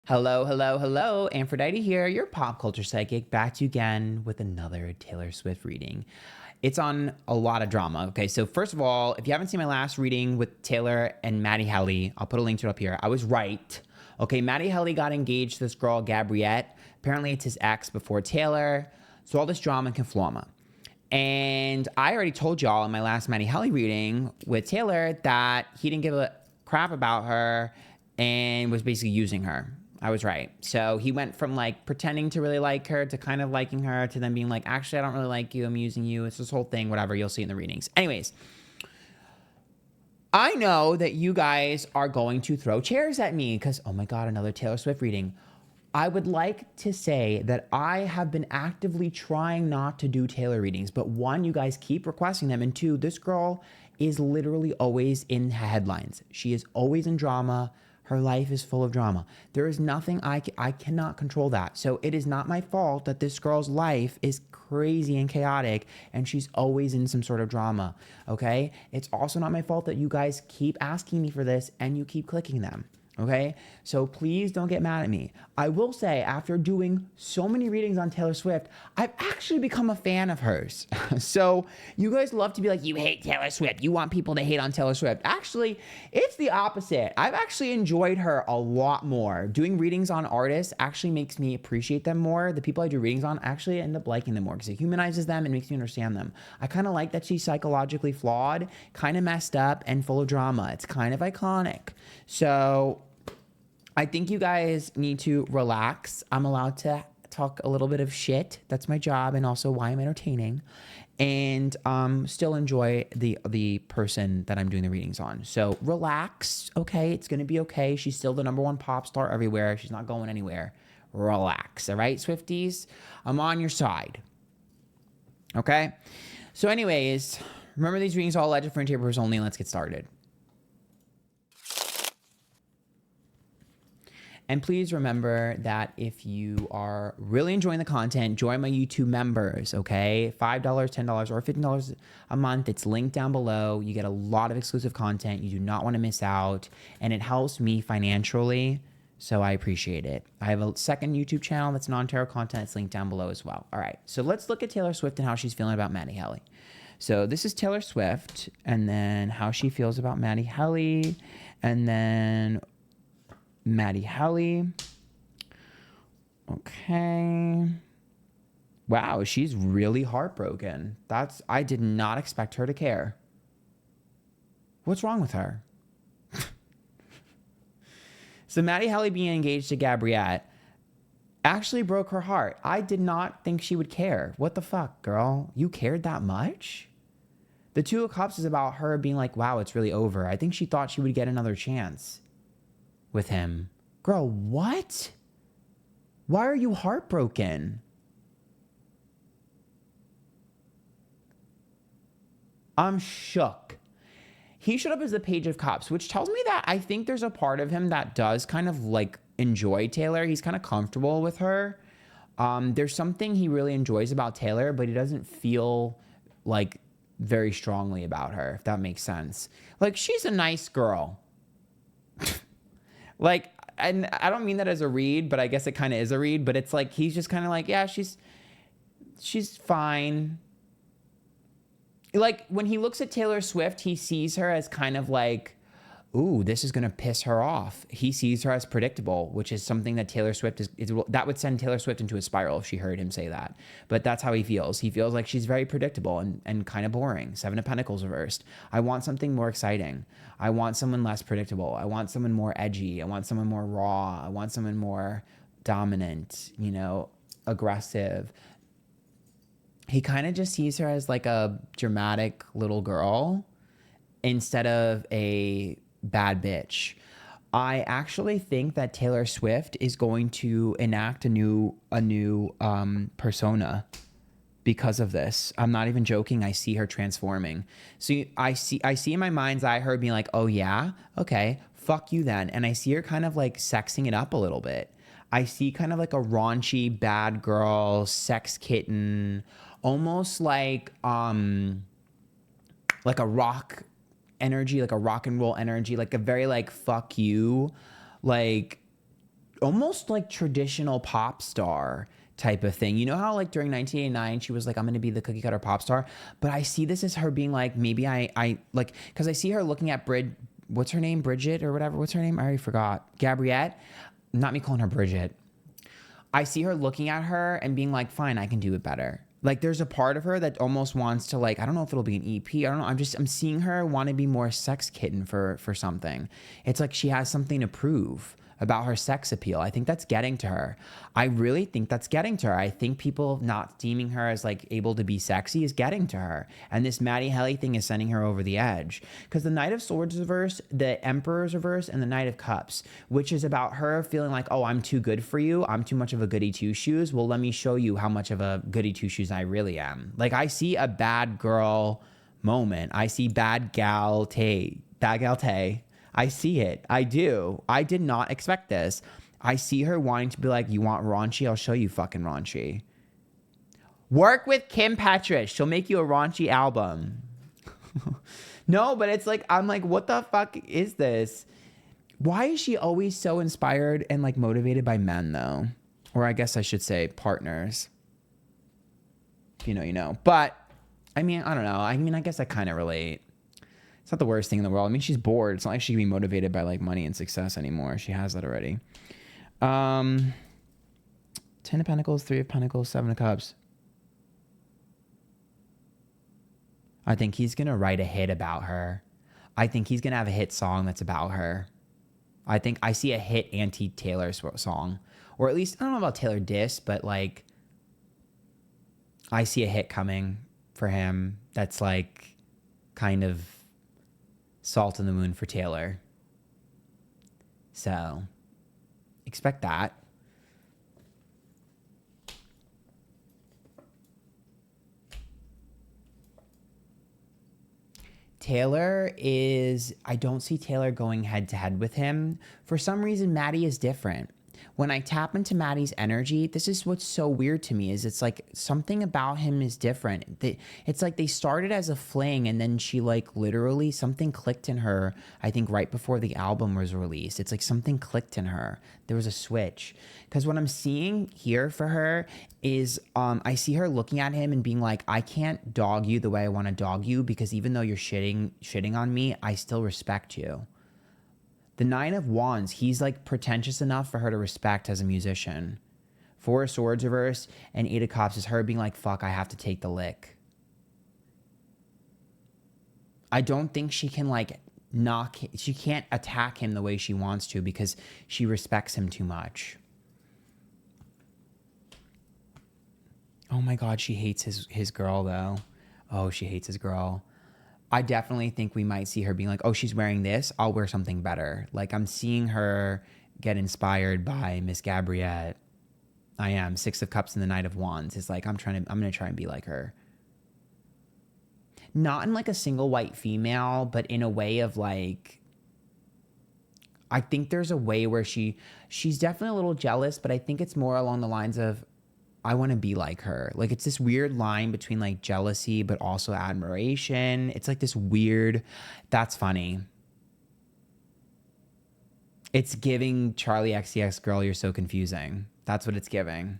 Hello, hello, hello. Antphrodite here, your pop culture psychic, back to you again with another Taylor Swift reading. It's on a lot of drama. Okay, so first of all, if you haven't seen my last reading with Taylor and Matty Healy, I'll put a link to it up here. I was right. Okay, Matty Healy got engaged to this girl, Gabriette. Apparently, it's his ex before Taylor. So all this drama and conflama. And I already told y'all in my last Matty Healy reading with Taylor that he didn't give a crap about her and was basically using her. I was right. So he went from like pretending to really like her to kind of liking her to then being like, actually, I don't really like you. I'm using you. It's this whole thing, whatever. You'll see in the readings. Anyways, I know that you guys are going to throw chairs at me because, oh my God, another Taylor Swift reading. I would like to say that I have been actively trying not to do Taylor readings, but one, you guys keep requesting them, and two, this girl is literally always in headlines. She is always in drama. Her life is full of drama. There is nothing I cannot control that. So it is not my fault that this girl's life is crazy and chaotic and she's always in some sort of drama, okay? It's also not my fault that you guys keep asking me for this and you keep clicking them. Okay, so please don't get mad at me. I will say, after doing so many readings on Taylor Swift, I've actually become a fan of hers. So you guys love to be like, you hate Taylor Swift. You want people to hate on Taylor Swift. Actually, it's the opposite. I've actually enjoyed her a lot more. Doing readings on artists actually makes me appreciate them more. The people I do readings on actually end up liking them more because it humanizes them and makes me understand them. I kind of like that she's psychologically flawed, kind of messed up, and full of drama. It's kind of iconic. So I think you guys need to relax. I'm allowed to talk a little bit of shit. That's my job and also why I'm entertaining. And still enjoy the person that I'm doing the readings on. So relax, okay? It's going to be okay. She's still the number one pop star everywhere. She's not going anywhere. Relax, all right, Swifties? I'm on your side, okay? So anyways, remember these readings are all alleged for purposes only, and let's get started. And please remember that if you are really enjoying the content, join my YouTube members, okay? $5, $10, or $15 a month. It's linked down below. You get a lot of exclusive content. You do not want to miss out. And it helps me financially, so I appreciate it. I have a second YouTube channel that's non-tarot content. It's linked down below as well. All right, so let's look at Taylor Swift and how she's feeling about Matty Healy. So this is Taylor Swift, and then how she feels about Matty Healy, and then Matty Healy. Okay. Wow, she's really heartbroken. I did not expect her to care. What's wrong with her? So Matty Healy being engaged to Gabriette actually broke her heart. I did not think she would care. What the fuck, girl? You cared that much? The Two of Cups is about her being like, wow, it's really over. I think she thought she would get another chance with him. Girl, what? Why are you heartbroken? I'm shook. He showed up as the Page of Cups, which tells me that I think there's a part of him that does kind of like enjoy Taylor. He's kind of comfortable with her. There's something he really enjoys about Taylor, but he doesn't feel like very strongly about her, if that makes sense. Like, she's a nice girl. Like, and I don't mean that as a read, but I guess it kind of is a read, but it's like, he's just kind of like, yeah, she's fine. Like, when he looks at Taylor Swift, he sees her as kind of like, ooh, this is going to piss her off. He sees her as predictable, which is something that Taylor Swift that would send Taylor Swift into a spiral if she heard him say that. But that's how he feels. He feels like she's very predictable and kind of boring. Seven of Pentacles reversed. I want something more exciting. I want someone less predictable. I want someone more edgy. I want someone more raw. I want someone more dominant, aggressive. He kind of just sees her as like a dramatic little girl instead of a bad bitch. I actually think that Taylor Swift is going to enact a new persona because of this. I'm not even joking. I see her transforming. So I see in my mind's eye her being like, oh yeah, okay, fuck you then. And I see her kind of like sexing it up a little bit. I see kind of like a raunchy bad girl, sex kitten, almost like a rock energy, like a rock and roll energy, like a very like fuck you, like almost like traditional pop star type of thing. You know how like during 1989 she was like, I'm gonna be the cookie cutter pop star, but I see this as her being like, maybe I like, because I see her looking at what's her name, Bridget or whatever, what's her name, I already forgot, Gabriette, not me calling her Bridget. I see her looking at her and being like, fine, I can do it better. Like there's a part of her that almost wants to like, I don't know if it'll be an EP. I don't know. I'm seeing her want to be more sex kitten for something. It's like she has something to prove about her sex appeal. I think that's getting to her. I really think that's getting to her. I think people not deeming her as like able to be sexy is getting to her. And this Matty Healy thing is sending her over the edge. Because the Knight of Swords reverse, the Emperor's reverse, and the Knight of Cups, which is about her feeling like, oh, I'm too good for you. I'm too much of a goody two shoes. Well, let me show you how much of a goody two shoes I really am. Like I see a bad girl moment. I see bad gal Tay. I see it. I do. I did not expect this. I see her wanting to be like, you want raunchy? I'll show you fucking raunchy. Work with Kim Petras. She'll make you a raunchy album. No, but it's like, I'm like, what the fuck is this? Why is she always so inspired and like motivated by men though? Or I guess I should say partners. If you know, you know. But I mean, I don't know. I mean, I guess I kind of relate. It's not the worst thing in the world. I mean, she's bored. It's not like she can be motivated by like money and success anymore. She has that already. 10 of Pentacles, 3 of Pentacles, 7 of Cups. I think he's going to write a hit about her. I think he's going to have a hit song that's about her. I think I see a hit anti-Taylor song. Or at least, I don't know about Taylor diss, but like, I see a hit coming for him that's like kind of salt in the moon for Taylor. So expect that. Taylor is, I don't see Taylor going head to head with him. For some reason, Matty is different. When I tap into Matty's energy, this is what's so weird to me is it's like something about him is different. It's like they started as a fling and then she like literally something clicked in her, I think right before the album was released. It's like something clicked in her. There was a switch. Because what I'm seeing here for her is I see her looking at him and being like, I can't dog you the way I want to dog you because even though you're shitting on me, I still respect you. The 9 of Wands, he's like pretentious enough for her to respect as a musician. 4 of Swords reverse and 8 of Cups is her being like, fuck, I have to take the lick. I don't think she can like she can't attack him the way she wants to because she respects him too much. Oh my God, she hates his girl though. Oh, she hates his girl. I definitely think we might see her being like, oh, she's wearing this. I'll wear something better. Like I'm seeing her get inspired by Miss Gabriette. I am. 6 of Cups and the Knight of Wands. It's like, I'm going to try and be like her. Not in like a single white female, but in a way of like, I think there's a way where she's definitely a little jealous, but I think it's more along the lines of, I want to be like her. Like it's this weird line between like jealousy, but also admiration. It's like this weird, that's funny. It's giving Charlie XCX girl, you're so confusing. That's what it's giving.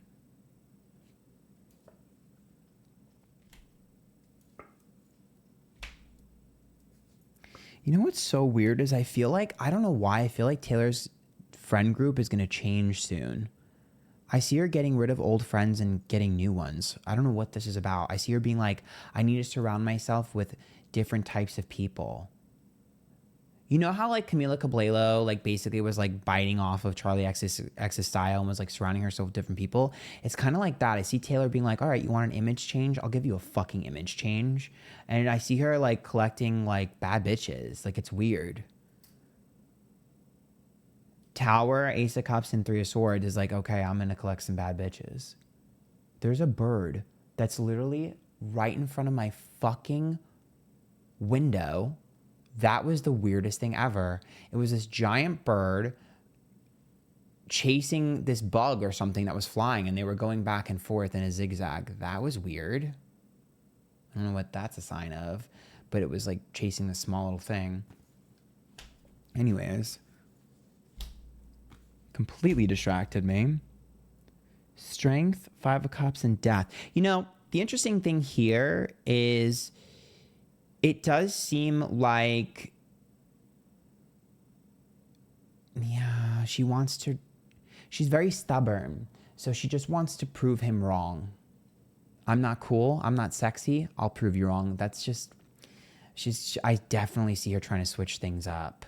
You know what's so weird is I feel like, I don't know why, I feel like Taylor's friend group is going to change soon. I see her getting rid of old friends and getting new ones. I don't know what this is about. I see her being like, I need to surround myself with different types of people. You know how like Camila Cabello like basically was like biting off of Charlie X's style and was like surrounding herself with different people? It's kind of like that. I see Taylor being like, all right, you want an image change? I'll give you a fucking image change. And I see her like collecting like bad bitches. Like it's weird. Tower, Ace of Cups, and 3 of Swords is like, okay, I'm going to collect some bad bitches. There's a bird that's literally right in front of my fucking window. That was the weirdest thing ever. It was this giant bird chasing this bug or something that was flying, and they were going back and forth in a zigzag. That was weird. I don't know what that's a sign of, but it was like chasing this small little thing. Anyways. completely distracted me. Strength, 5 of Cups, and Death. You know, the interesting thing here is it does seem like, yeah, she's very stubborn. So she just wants to prove him wrong. I'm not cool. I'm not sexy. I'll prove you wrong. That's just, I definitely see her trying to switch things up.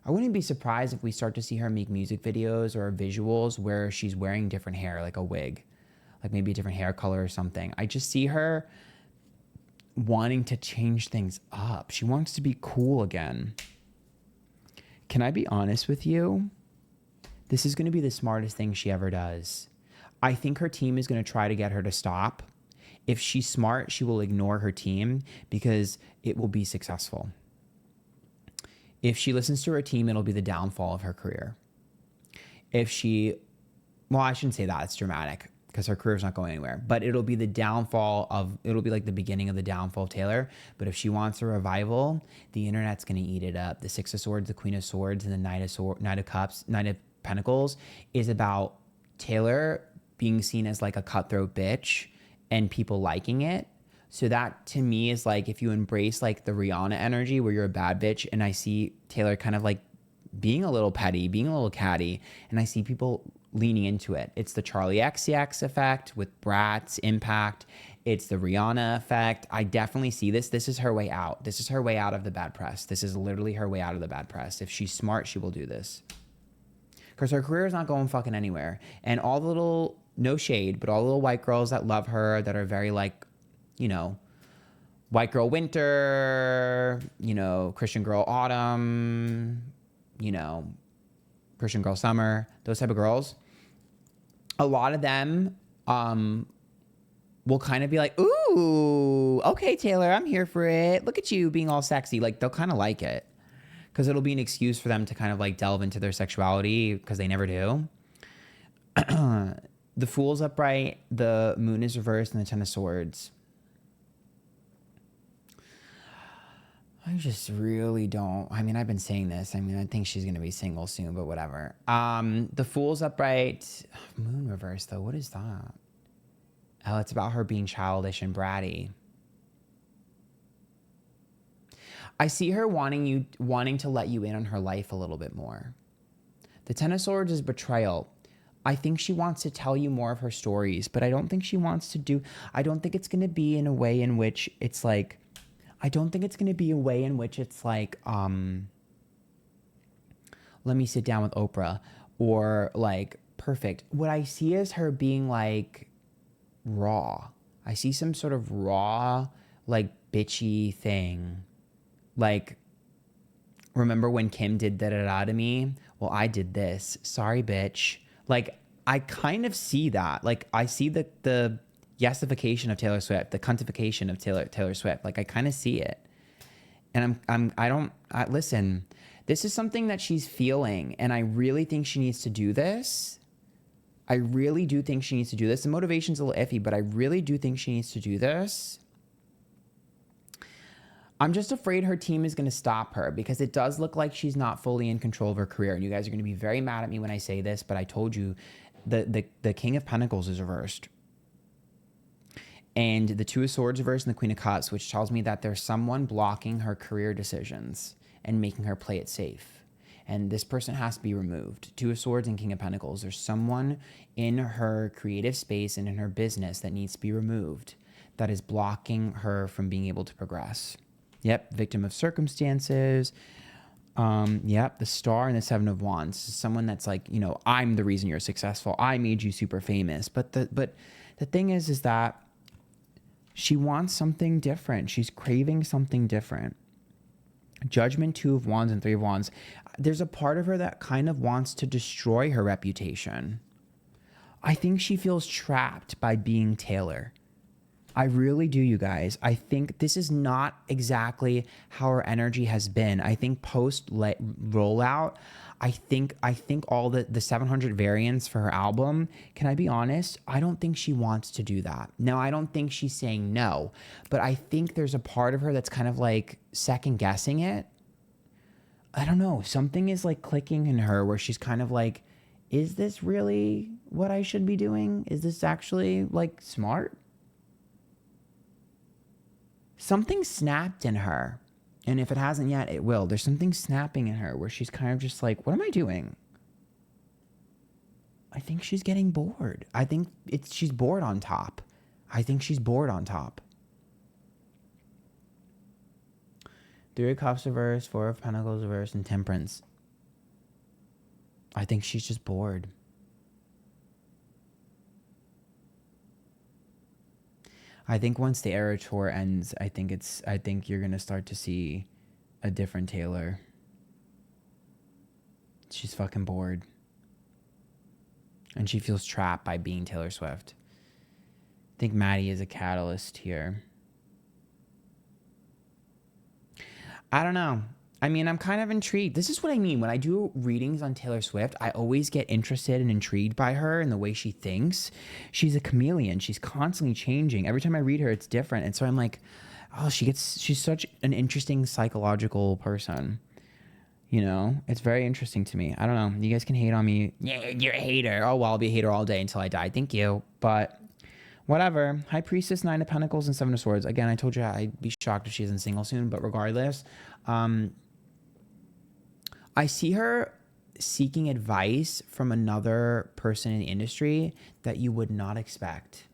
I wouldn't be surprised if we start to see her make music videos or visuals where she's wearing different hair, like a wig, like maybe a different hair color or something. I just see her wanting to change things up. She wants to be cool again. Can I be honest with you? This is going to be the smartest thing she ever does. I think her team is going to try to get her to stop. If she's smart, she will ignore her team because it will be successful. If she listens to her team, it'll be the downfall of her career. Well, I shouldn't say that. It's dramatic because her career's not going anywhere. But it'll be the it'll be like the beginning of the downfall of Taylor. But if she wants a revival, the internet's going to eat it up. The 6 of Swords, the Queen of Swords, and the Knight of Cups, Knight of Pentacles is about Taylor being seen as like a cutthroat bitch and people liking it. So that to me is like if you embrace like the Rihanna energy where you're a bad bitch, and I see Taylor kind of like being a little petty, being a little catty, and I see people leaning into it. It's the Charlie XCX effect with Bratz Impact. It's the Rihanna effect. I definitely see this. This is her way out. This is her way out of the bad press. This is literally her way out of the bad press. If she's smart, she will do this. Because her career is not going fucking anywhere. And all the little, no shade, but all the little white girls that love her, that are very like, you know, white girl winter, you know, Christian girl autumn, you know, Christian girl summer, those type of girls, a lot of them will kind of be like, ooh, okay, Taylor, I'm here for it. Look at you being all sexy. Like, they'll kind of like it because it'll be an excuse for them to kind of like delve into their sexuality because they never do. The Fool's upright, the Moon is reversed, and the 10 of Swords. I just really don't. I mean, I've been saying this. I mean, I think she's going to be single soon, but whatever. The Fool's upright. Moon reverse, though. What is that? Oh, it's about her being childish and bratty. I see her wanting to let you in on her life a little bit more. The 10 of Swords is betrayal. I think she wants to tell you more of her stories, but I don't think she wants to do. I don't think it's going to be in a way in which it's like. I don't think it's going to be a way in which it's like, let me sit down with Oprah, or like perfect. What I see is her being like raw. I see some sort of raw, like bitchy thing. Like, remember when Kim did da-da-da to me? Well, I did this. Sorry, bitch. Like, I kind of see that. Like, I see the yesification of Taylor Swift, the cuntification of Taylor Swift. Like, I kind of see it. And listen, this is something that she's feeling, and I really think she needs to do this. I really do think she needs to do this. The motivation's a little iffy, but I really do think she needs to do this. I'm just afraid her team is going to stop her because it does look like she's not fully in control of her career. And you guys are going to be very mad at me when I say this, but I told you the King of Pentacles is reversed. And the 2 of Swords reversed and the Queen of Cups, which tells me that there's someone blocking her career decisions and making her play it safe. And this person has to be removed. 2 of Swords and King of Pentacles. There's someone in her creative space and in her business that needs to be removed that is blocking her from being able to progress. Yep, victim of circumstances. Yep, the Star and the 7 of Wands. Someone that's like, you know, I'm the reason you're successful. I made you super famous. But the thing is that she wants something different. She's craving something different. Judgment, 2 of Wands and 3 of Wands. There's a part of her that kind of wants to destroy her reputation. I think she feels trapped by being Taylor. I really do, you guys. I think this is not exactly how her energy has been. I think post rollout, I think all the 700 variants for her album, can I be honest? I don't think she wants to do that. Now, I don't think she's saying no, but I think there's a part of her that's kind of like second guessing it. I don't know. Something is like clicking in her where she's kind of like, is this really what I should be doing? Is this actually like smart? Something snapped in her. And if it hasn't yet, it will. There's something snapping in her where she's kind of just like, what am I doing? I think she's getting bored. I think she's bored on top. I think she's bored on top. 3 of Cups reverse, 4 of Pentacles reverse, and Temperance. I think she's just bored. I think once the Era Tour ends, I think you're gonna start to see a different Taylor. She's fucking bored. And she feels trapped by being Taylor Swift. I think Matty is a catalyst here. I don't know. I mean, I'm kind of intrigued. This is what I mean. When I do readings on Taylor Swift, I always get interested and intrigued by her and the way she thinks. She's a chameleon. She's constantly changing. Every time I read her, it's different. And so I'm like, oh, she's such an interesting psychological person. You know, it's very interesting to me. I don't know. You guys can hate on me. Yeah, you're a hater. Oh, well, I'll be a hater all day until I die. Thank you. But whatever. High Priestess, 9 of Pentacles, and 7 of Swords. Again, I told you I'd be shocked if she isn't single soon. But regardless, I see her seeking advice from another person in the industry that you would not expect.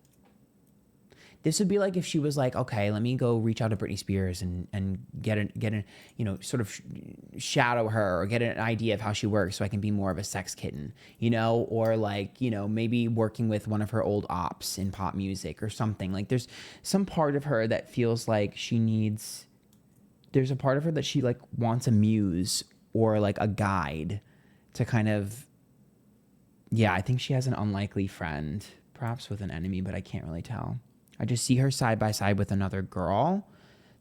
This would be like if she was like, okay, let me go reach out to Britney Spears and get an, you know, sort of shadow her or get an idea of how she works so I can be more of a sex kitten, you know, or like, you know, maybe working with one of her old ops in pop music or something. Like there's some part of her that feels like there's a part of her that she like wants a muse or like a guide to kind of, yeah, I think she has an unlikely friend, perhaps with an enemy, but I can't really tell. I just see her side by side with another girl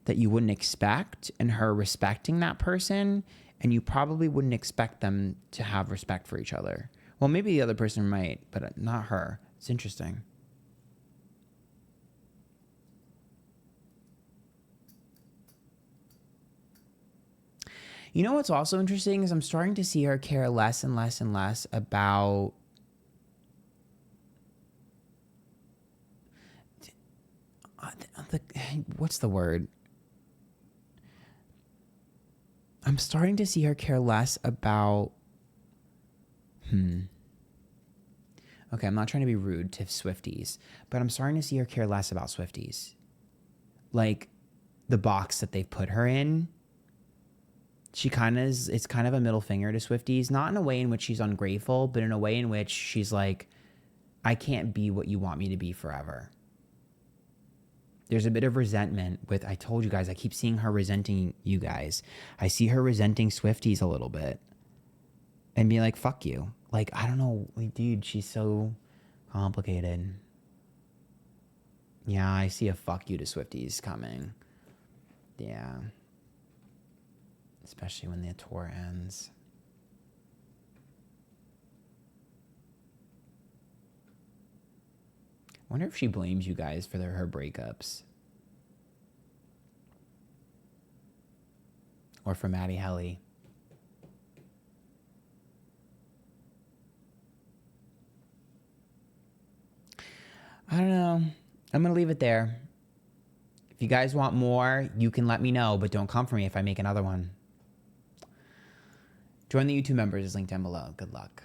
that you wouldn't expect and her respecting that person, and you probably wouldn't expect them to have respect for each other. Well, maybe the other person might, but not her. It's interesting. You know what's also interesting is I'm starting to see her care less and less and less about what's the word? I'm starting to see her care less about okay, I'm not trying to be rude to Swifties, but I'm starting to see her care less about Swifties. Like the box that they've put her in. It's kind of a middle finger to Swifties, not in a way in which she's ungrateful, but in a way in which she's like, I can't be what you want me to be forever. There's a bit of resentment with, I told you guys, I keep seeing her resenting you guys. I see her resenting Swifties a little bit and being like, fuck you. Like, I don't know, like, dude, she's so complicated. Yeah, I see a fuck you to Swifties coming. Yeah. Especially when the tour ends. I wonder if she blames you guys for her breakups. Or for Matty Healy. I don't know. I'm going to leave it there. If you guys want more, you can let me know, but don't come for me if I make another one. Join the YouTube members is linked down below. Good luck.